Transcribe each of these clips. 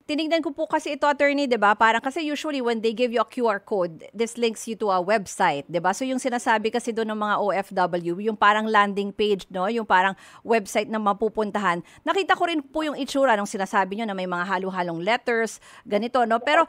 tinignan ko po kasi ito, attorney, 'di ba? Parang kasi usually when they give you a QR code, this links you to a website, 'di ba? So yung sinasabi kasi doon ng mga OFW, yung parang landing page, no? Yung parang website na mapupuntahan. Nakita ko rin po yung itsura nung sinasabi nyo na may mga halo-halong letters, ganito, no? Pero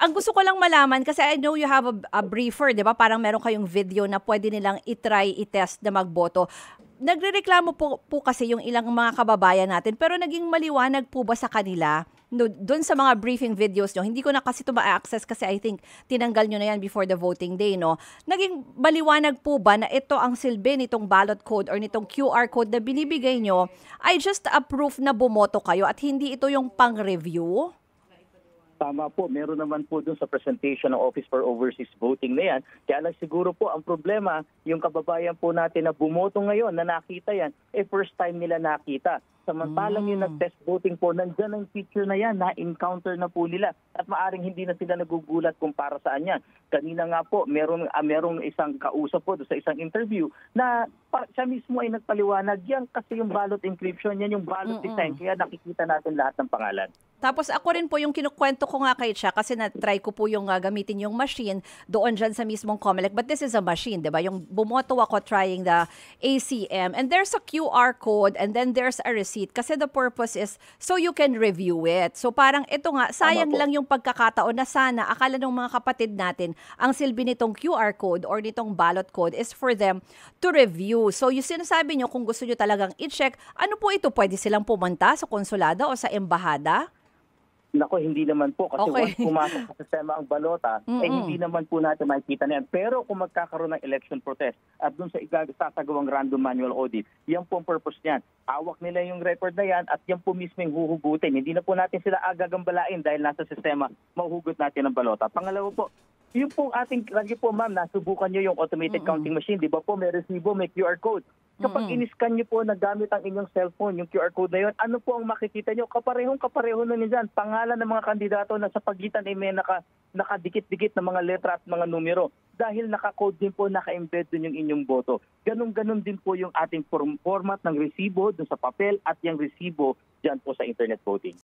ang gusto ko lang malaman, kasi I know you have a briefer, 'di ba? Parang meron kayong video na pwede nilang i-try, i-test na magboto. Nagrereklamo po kasi yung ilang mga kababayan natin, pero naging maliwanag po ba sa kanila no, doon sa mga briefing videos nyo? Hindi ko na kasi ito ma-access kasi I think tinanggal nyo na yan before the voting day, no? Naging maliwanag po ba na ito ang silbi nitong ballot code or nitong QR code na binibigay nyo ay just a proof na bumoto kayo at hindi ito yung pang-review? Tama po, meron naman po dun sa presentation ng Office for Overseas Voting na yan. Kaya lang siguro po ang problema, yung kababayan po natin na bumoto ngayon na nakita yan, first time nila nakita. Samantalang yung nag-test voting po, nandyan ang picture na yan, na-encounter na po nila. At maaring hindi na sila nagugulat kung para saan yan. Kanina nga po, merong isang kausap po sa isang interview na siya mismo ay nagpaliwanag yan kasi yung ballot encryption, yan yung ballot design. Kaya nakikita natin lahat ng pangalan. Tapos ako rin po yung kinukwento ko nga kay siya kasi na-try ko po yung gamitin yung machine doon dyan sa mismong COMELEC. But this is a machine, di ba? Yung bumoto ako trying the ACM and there's a QR code and then there's a receipt kasi the purpose is so you can review it. So parang ito nga, sayang lang yung pagkakataon na sana akala ng mga kapatid natin ang silbi nitong QR code or nitong ballot code is for them to review. So yung sinasabi nyo kung gusto nyo talagang i-check, ano po ito? Pwede silang pumunta sa konsulado o sa embahada? Nako, hindi naman po. Kasi once pumasok sa sistema ang balota, hindi naman po natin makikita na yan. Pero kung magkakaroon ng election protest at dun sa sasagawang random manual audit, yan po ang purpose niyan. Hawak nila yung record na yan at yan po mismo yung huhugutin. Hindi na po natin sila agagambalain dahil nasa sistema, mahuhugot natin ang balota. Pangalawa po, yung po ating, lagi po ma'am, nasubukan nyo yung automated counting machine. Di ba po, may resibo, may QR code. Kapag in-scan nyo po na gamit ang inyong cellphone, yung QR code na yun, ano po ang makikita nyo? Kaparehong na nyo pangalan ng mga kandidato na sa pagitan ay may nakadikit-dikit na mga letra at mga numero. Dahil naka-code din po, naka-embed dun yung inyong boto. Ganun din po yung ating format ng resibo dun sa papel at yung resibo dyan po sa internet voting.